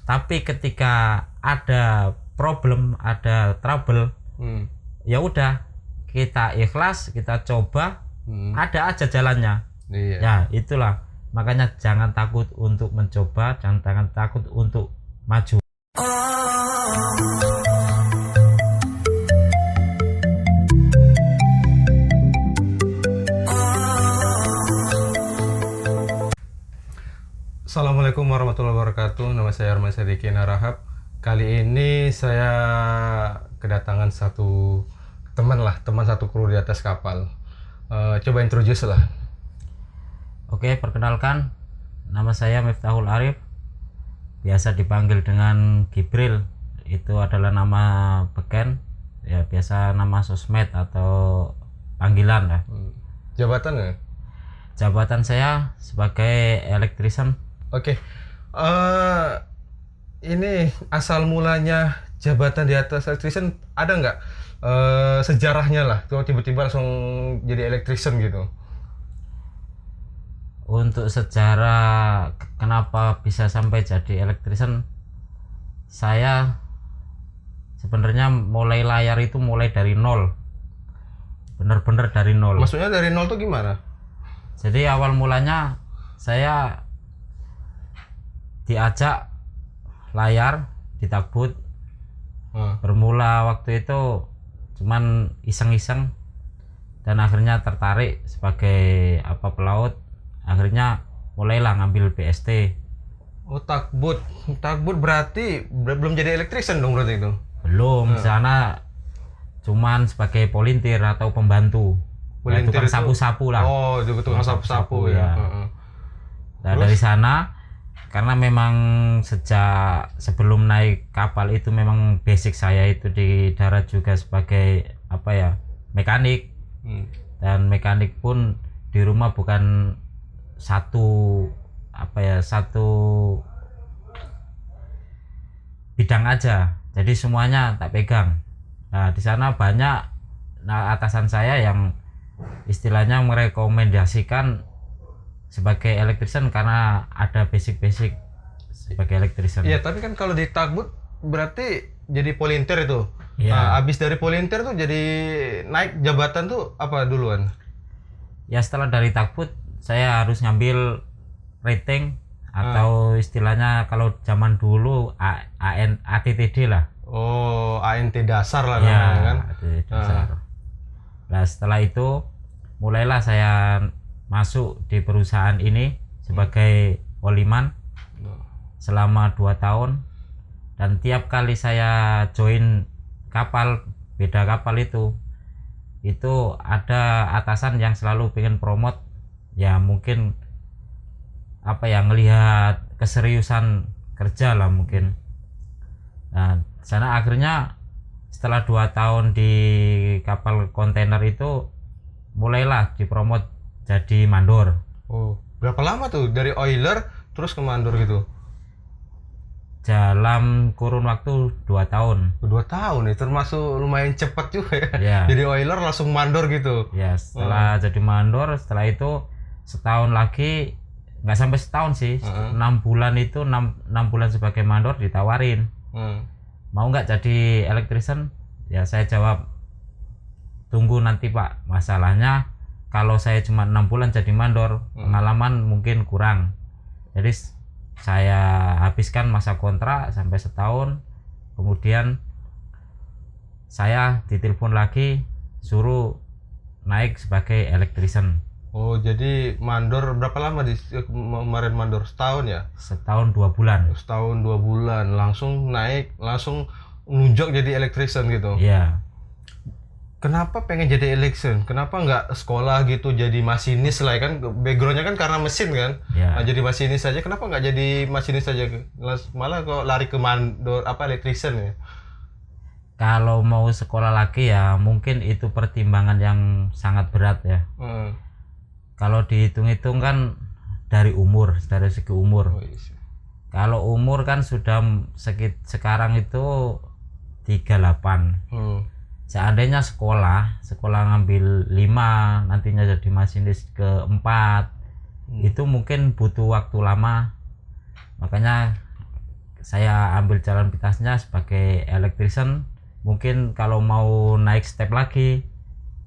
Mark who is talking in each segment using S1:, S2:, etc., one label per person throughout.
S1: Tapi ketika ada problem, ada trouble, ya udah kita ikhlas, kita coba, ada aja jalannya.
S2: Iya.
S1: Ya itulah, makanya jangan takut untuk mencoba, jangan takut untuk maju.
S2: Assalamualaikum warahmatullahi wabarakatuh. Nama saya Arman Sadiki Narahap. Kali ini saya kedatangan teman satu kru di atas kapal. Coba introduce lah.
S1: Oke, perkenalkan, nama saya Miftahul Arif, biasa dipanggil dengan Gibril. Itu adalah nama beken, ya biasa nama sosmed atau panggilan lah.
S2: Jabatan ya?
S1: Jabatan saya sebagai electrician.
S2: Oke. Ini asal mulanya jabatan di atas electrician ada nggak sejarahnya lah? Kalau tiba-tiba langsung jadi electrician gitu.
S1: Untuk sejarah kenapa bisa sampai jadi electrician, saya sebenarnya mulai layar itu mulai dari nol, bener-bener dari nol.
S2: Maksudnya dari nol tuh gimana?
S1: Jadi awal mulanya saya diajak layar di Takbut. Bermula waktu itu cuman iseng-iseng dan akhirnya tertarik sebagai pelaut. Akhirnya mulailah ngambil BST.
S2: Oh, Takbut berarti belum jadi electrician dong berarti itu?
S1: Belum, di sana cuman sebagai volunteer atau pembantu. Ya, tukang sapu-sapu lah.
S2: Oh, tukang sapu-sapu ya.
S1: Nah, dari sana, karena memang sejak sebelum naik kapal itu memang basic saya itu di darat juga sebagai mekanik. Dan mekanik pun di rumah bukan satu bidang aja, jadi semuanya tak pegang. Nah, di sana banyak atasan saya yang istilahnya merekomendasikan sebagai electrician karena ada basic sebagai electrician.
S2: Iya, tapi kan kalau di Takbut berarti jadi volunteer itu.
S1: Iya.
S2: Nah, abis dari volunteer tuh jadi naik jabatan tuh apa duluan?
S1: Ya setelah dari Takbut saya harus ngambil rating atau istilahnya kalau zaman dulu ATTD lah.
S2: Oh, ANT dasar lah
S1: Ya,
S2: namanya kan.
S1: dasar. Nah, setelah itu mulailah saya masuk di perusahaan ini sebagai oliman selama 2 tahun, dan tiap kali saya join kapal, beda kapal itu ada atasan yang selalu pengen promote, ya mungkin ngelihat keseriusan kerja lah mungkin. Nah, sana akhirnya setelah 2 tahun di kapal kontainer itu mulailah dipromot jadi mandor.
S2: Oh, berapa lama tuh dari oiler terus ke mandor gitu?
S1: Dalam kurun waktu 2 tahun.
S2: 2 tahun ya, termasuk lumayan cepat juga ya.
S1: Ya.
S2: Jadi oiler langsung mandor gitu.
S1: Ya, setelah jadi mandor, setelah itu setahun lagi, nggak sampai setahun sih, 6 bulan itu 6 bulan sebagai mandor ditawarin. Mau nggak jadi electrician? Ya saya jawab, tunggu nanti Pak, masalahnya kalau saya cuma 6 bulan jadi mandor, pengalaman mungkin kurang. Jadi saya habiskan masa kontrak sampai setahun, kemudian saya ditelepon lagi suruh naik sebagai electrician.
S2: Oh, jadi mandor berapa lama kemarin mandor? Setahun ya?
S1: Setahun 2 bulan.
S2: Setahun 2 bulan langsung naik, langsung nunjuk jadi electrician gitu.
S1: Iya.
S2: Kenapa pengen jadi electrician? Kenapa nggak sekolah gitu jadi masinis lah, kan backgroundnya kan karena mesin kan?
S1: Ya.
S2: Nah, jadi masinis saja. Kenapa nggak jadi masinis saja? Malah kok lari ke mandor electrician ya?
S1: Kalau mau sekolah lagi ya mungkin itu pertimbangan yang sangat berat ya. Kalau dihitung-hitung kan dari segi umur.
S2: Oh, iya.
S1: Kalau umur kan sudah sekarang itu 38. Seandainya sekolah ngambil 5, nantinya jadi masinis ke 4, itu mungkin butuh waktu lama. Makanya saya ambil jalan pintasnya sebagai electrician. Mungkin kalau mau naik step lagi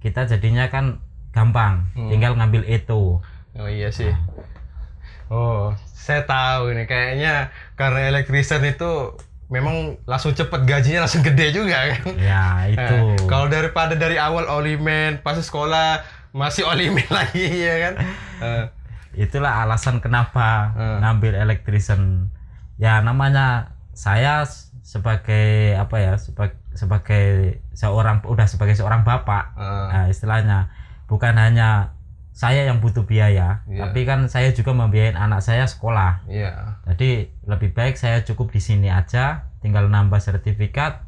S1: kita jadinya kan gampang, tinggal ngambil itu.
S2: Oh iya sih. Oh, saya tahu ini kayaknya karena electrician itu memang langsung cepet, gajinya langsung gede juga kan.
S1: Ya itu.
S2: Kalau daripada dari awal olimen pas sekolah masih olimen lagi ya kan.
S1: Itulah alasan kenapa ngambil electrician. Ya namanya saya sebagai apa ya, sebagai seorang bapak. Nah, istilahnya bukan hanya saya yang butuh biaya, tapi kan saya juga membiayain anak saya sekolah. Jadi lebih baik saya cukup di sini aja, tinggal nambah sertifikat.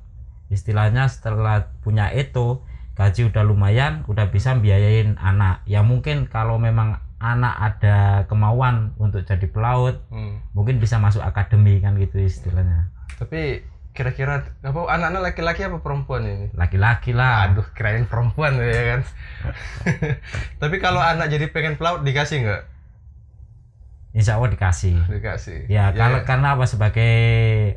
S1: Istilahnya setelah punya itu, gaji udah lumayan, udah bisa biayain anak. Ya mungkin kalau memang anak ada kemauan untuk jadi pelaut, mungkin bisa masuk akademi kan gitu istilahnya.
S2: Tapi kira-kira apa anak-anak laki-laki apa perempuan ini?
S1: Laki-laki lah.
S2: Aduh, kirain perempuan ya kan. Tapi kalau anak jadi pengen pelaut dikasih nggak?
S1: Insya Allah dikasih. Ya, karena apa, sebagai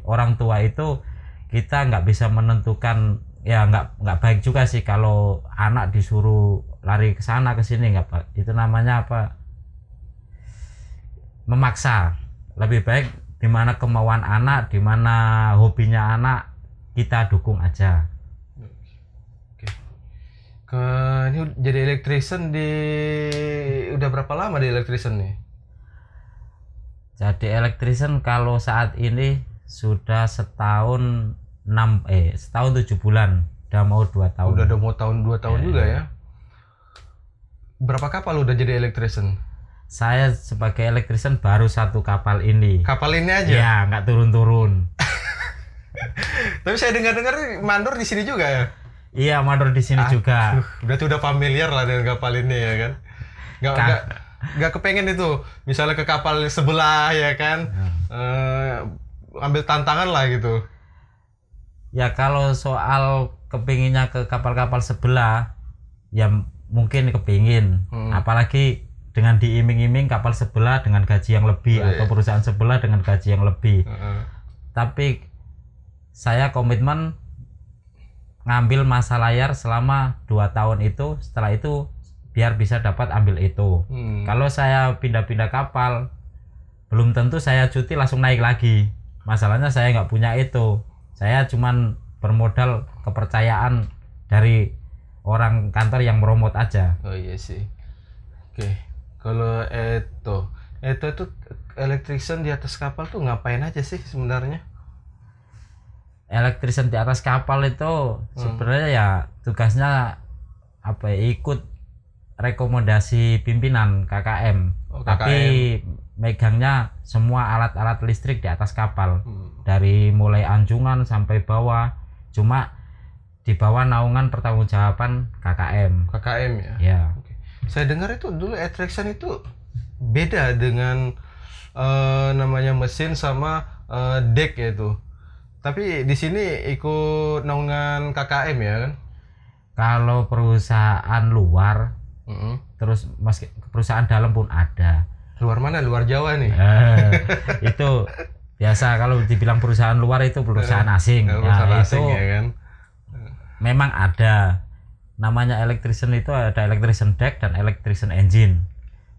S1: orang tua itu kita nggak bisa menentukan, ya nggak baik juga sih kalau anak disuruh lari ke sana ke sini, nggak Pak. Itu namanya apa? Memaksa. Lebih baik di mana kemauan anak, di mana hobinya anak, kita dukung aja.
S2: Oke. Ini jadi electrician udah berapa lama di electrician nih?
S1: Jadi electrician kalau saat ini sudah setahun 7 bulan, udah mau 2 tahun.
S2: Udah mau 2 tahun juga ya. Berapa kapal udah jadi electrician?
S1: Saya sebagai electrician baru 1 kapal ini.
S2: Kapal ini aja?
S1: Ya, nggak turun-turun.
S2: Tapi saya dengar-dengar mandor di sini juga ya?
S1: Iya, mandor di sini juga.
S2: Berarti udah familiar lah dengan kapal ini ya kan? Nggak kepengen itu, misalnya ke kapal sebelah ya kan? Ambil tantangan lah gitu.
S1: Ya kalau soal kepinginnya ke kapal-kapal sebelah, ya mungkin kepingin. Apalagi dengan diiming-iming kapal sebelah dengan gaji yang lebih, atau perusahaan sebelah dengan gaji yang lebih. Tapi saya komitmen ngambil masa layar selama 2 tahun itu, setelah itu biar bisa dapat ambil itu. Kalau saya pindah-pindah kapal, belum tentu saya cuti langsung naik lagi. Masalahnya saya nggak punya itu. Saya cuman bermodal kepercayaan dari orang kantor yang meromot aja.
S2: Oh iya sih. Oke. Kalau itu electrician di atas kapal tuh ngapain aja sih sebenarnya?
S1: Electrician di atas kapal itu sebenarnya ya tugasnya apa ya, ikut rekomendasi pimpinan KKM. Tapi megangnya semua alat-alat listrik di atas kapal. Dari mulai anjungan sampai bawah. Cuma di bawah naungan pertanggungjawaban KKM.
S2: KKM ya?
S1: Ya.
S2: Saya dengar itu dulu electrician itu beda dengan namanya mesin sama deck itu. Tapi di sini ikut naungan KKM ya kan?
S1: Kalau perusahaan luar, terus perusahaan dalam pun ada.
S2: Luar mana? Luar Jawa nih?
S1: Itu biasa kalau dibilang perusahaan luar itu perusahaan asing.
S2: Perusahaan asing ya kan?
S1: Memang ada. Namanya electrician itu ada electrician deck dan electrician engine.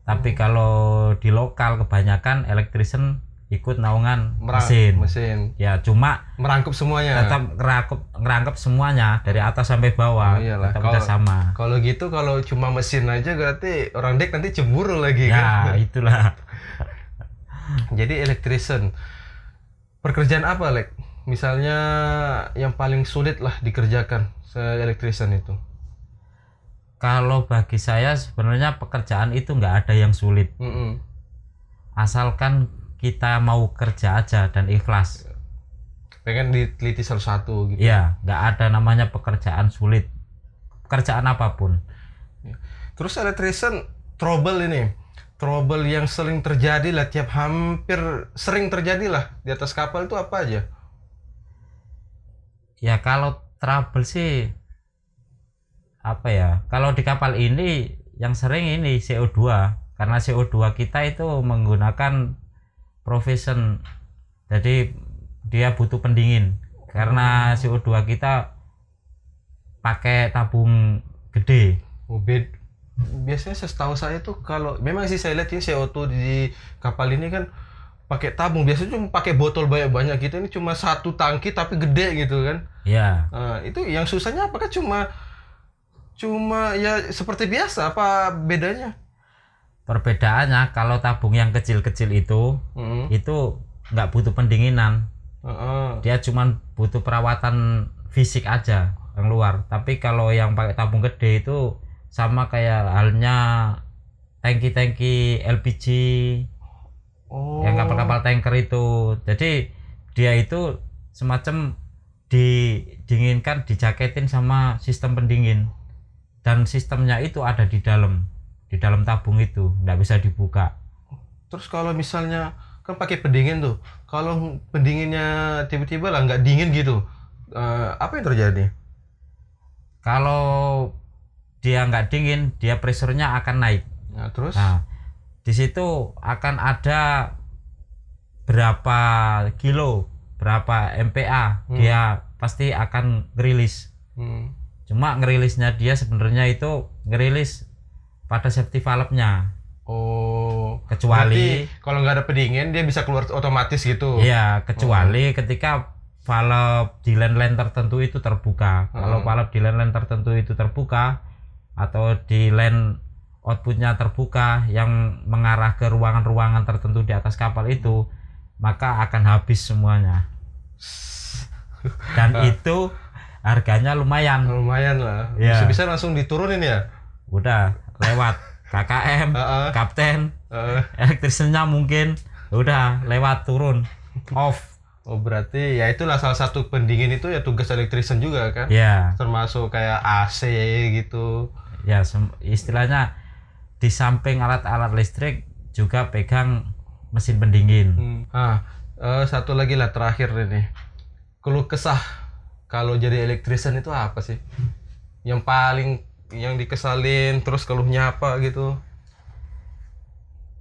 S1: Tapi kalau di lokal kebanyakan electrician ikut naungan mesin. Ya cuma
S2: merangkup semuanya.
S1: Tetap ngerangkep semuanya dari atas sampai bawah.
S2: Iyalah,
S1: tetap sama.
S2: Kalau gitu, kalau cuma mesin aja berarti orang deck nanti cemburu lagi kan?
S1: Ya itulah.
S2: Jadi electrician, pekerjaan apa Lek? Misalnya yang paling sulit lah dikerjakan electrician itu?
S1: Kalau bagi saya sebenarnya pekerjaan itu nggak ada yang sulit. Asalkan kita mau kerja aja dan ikhlas.
S2: Pengen diteliti satu-satu gitu.
S1: Iya, nggak ada namanya pekerjaan sulit. Pekerjaan apapun.
S2: Terus electrician trouble yang sering terjadi lah, hampir sering terjadi lah di atas kapal itu apa aja?
S1: Ya kalau trouble sih apa ya, kalau di kapal ini yang sering ini CO2, karena CO2 kita itu menggunakan profession, jadi dia butuh pendingin karena CO2 kita pakai tabung gede.
S2: Biasanya setahu saya tuh kalau memang sih saya lihat ini CO2 di kapal ini kan pakai tabung, biasanya cuma pakai botol banyak-banyak gitu, ini cuma satu tangki tapi gede gitu kan.
S1: Ya.
S2: Itu yang susahnya apakah cuma ya seperti biasa apa bedanya?
S1: Perbedaannya kalau tabung yang kecil-kecil itu nggak butuh pendinginan. Dia cuma butuh perawatan fisik aja yang luar. Tapi kalau yang pakai tabung gede itu sama kayak halnya tangki-tangki LPG, yang kapal-kapal tanker itu. Jadi dia itu semacam didinginkan, dijaketin sama sistem pendingin, dan sistemnya itu ada di dalam tabung itu, nggak bisa dibuka.
S2: Terus kalau misalnya kan pakai pendingin tuh, kalau pendinginnya tiba-tiba lah nggak dingin gitu, apa yang terjadi?
S1: Kalau dia nggak dingin, dia pressure-nya akan naik.
S2: Nah, terus?
S1: Nah, di situ akan ada berapa kilo, berapa MPa, dia pasti akan ngerilis. Cuma ngerilisnya dia sebenarnya itu ngerilis pada safety valve-nya. Kecuali
S2: kalau nggak ada pendingin dia bisa keluar otomatis gitu.
S1: Iya, kecuali ketika valve di line tertentu itu terbuka. Kalau valve di line tertentu itu terbuka atau di line outputnya terbuka yang mengarah ke ruangan-ruangan tertentu di atas kapal itu, maka akan habis semuanya. Dan itu harganya lumayan
S2: lah.
S1: Ya.
S2: Bisa langsung diturunin ya.
S1: Udah lewat KKM, kapten, elektrisiannya mungkin udah lewat turun off.
S2: Berarti ya itulah salah satu pendingin itu ya tugas elektrisian juga kan?
S1: Ya.
S2: Termasuk kayak AC gitu.
S1: Ya, istilahnya di samping alat-alat listrik juga pegang mesin pendingin.
S2: Satu lagi lah terakhir ini. Keluh kesah kalau jadi elektrisian itu apa sih? Yang paling yang dikesalin, terus keluhnya apa gitu?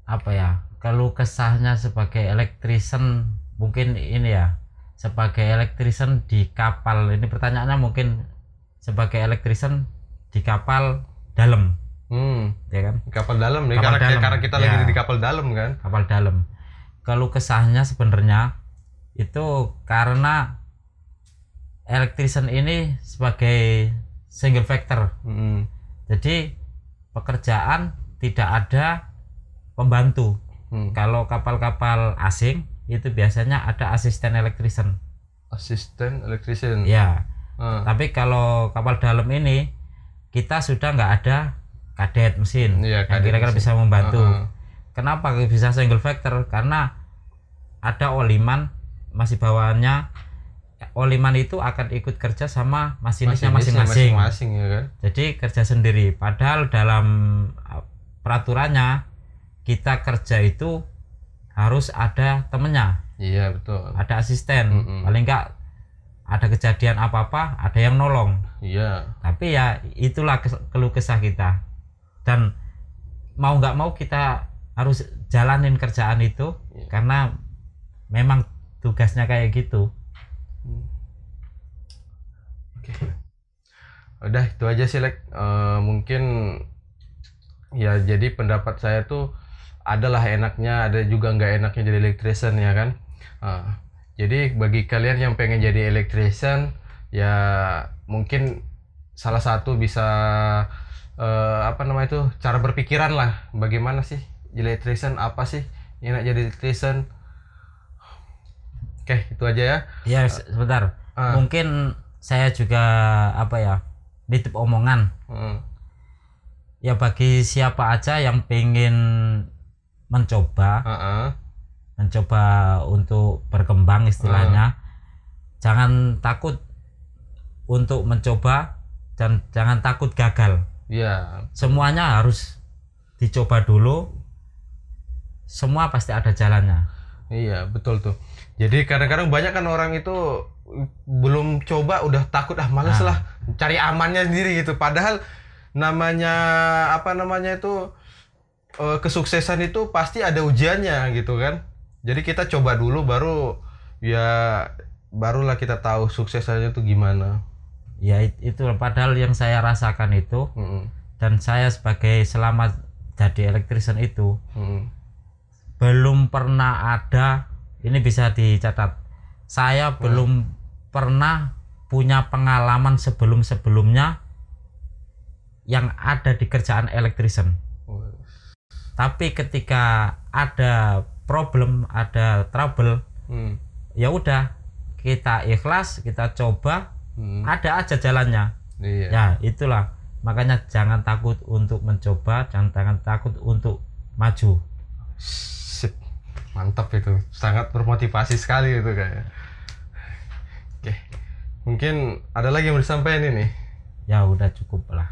S1: Apa ya? Keluh kesahnya sebagai elektrisian mungkin ini ya. Sebagai elektrisian di kapal, ini pertanyaannya mungkin sebagai elektrisian di kapal dalam. Ya kan?
S2: Kapal dalam nih, karena kita lagi di kapal dalam kan?
S1: Kapal dalam. Keluh kesahnya sebenarnya itu karena elektrisian ini sebagai single factor. Jadi pekerjaan tidak ada pembantu. Kalau kapal-kapal asing itu biasanya ada asisten elektrisian. Ya. Tapi kalau kapal dalam ini kita sudah nggak ada kadet mesin yang kira-kira bisa membantu. Kenapa bisa single factor? Karena ada oliman, masih bawaannya oliman itu akan ikut kerja sama masinisnya masing-masing
S2: ya kan?
S1: Jadi kerja sendiri. Padahal dalam peraturannya kita kerja itu harus ada temennya.
S2: Iya betul.
S1: Ada asisten. Paling enggak ada kejadian apa-apa ada yang nolong.
S2: Iya.
S1: Tapi ya itulah keluh kesah kita. Dan mau nggak mau kita harus jalanin kerjaan itu karena memang tugasnya kayak gitu.
S2: Oke. Udah itu aja sih Lek. Mungkin ya jadi pendapat saya tuh adalah enaknya, ada juga nggak enaknya jadi electrician ya kan. Jadi bagi kalian yang pengen jadi electrician ya mungkin salah satu bisa cara berpikiran lah, bagaimana sih jadi electrician, apa sih enak jadi electrician. Oke, itu aja ya.
S1: Ya sebentar. Mungkin saya juga nitip omongan. Ya bagi siapa aja yang pengen mencoba untuk berkembang istilahnya, jangan takut untuk mencoba dan jangan takut gagal.
S2: Iya.
S1: Semuanya harus dicoba dulu. Semua pasti ada jalannya.
S2: Iya, betul tuh. Jadi kadang-kadang banyak kan orang itu belum coba udah takut, males lah, cari amannya sendiri gitu. Padahal kesuksesan itu pasti ada ujiannya gitu kan. Jadi kita coba dulu baru ya barulah kita tahu sukses aja tuh gimana.
S1: Ya itu padahal yang saya rasakan itu, dan saya sebagai selama jadi elektrisian itu belum pernah ada, ini bisa dicatat, saya belum pernah punya pengalaman sebelum-sebelumnya yang ada di kerjaan elektrisian. Tapi ketika ada problem, ada trouble, ya udah kita ikhlas, kita coba, ada aja jalannya.
S2: Iya.
S1: Ya itulah, makanya jangan takut untuk mencoba, jangan takut untuk maju.
S2: Sip. Mantap itu, sangat bermotivasi sekali itu kayaknya. Oke, mungkin ada lagi yang mau disampaikan ini?
S1: Ya udah cukup lah.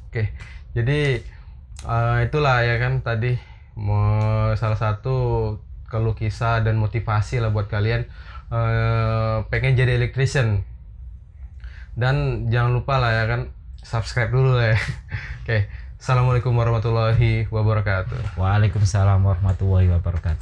S2: Oke, jadi itulah ya kan tadi salah satu keluh kisah dan motivasi lah buat kalian pengen jadi electrician. Dan jangan lupa lah ya kan subscribe dulu lah ya. Oke, assalamualaikum warahmatullahi wabarakatuh.
S1: Waalaikumsalam warahmatullahi wabarakatuh.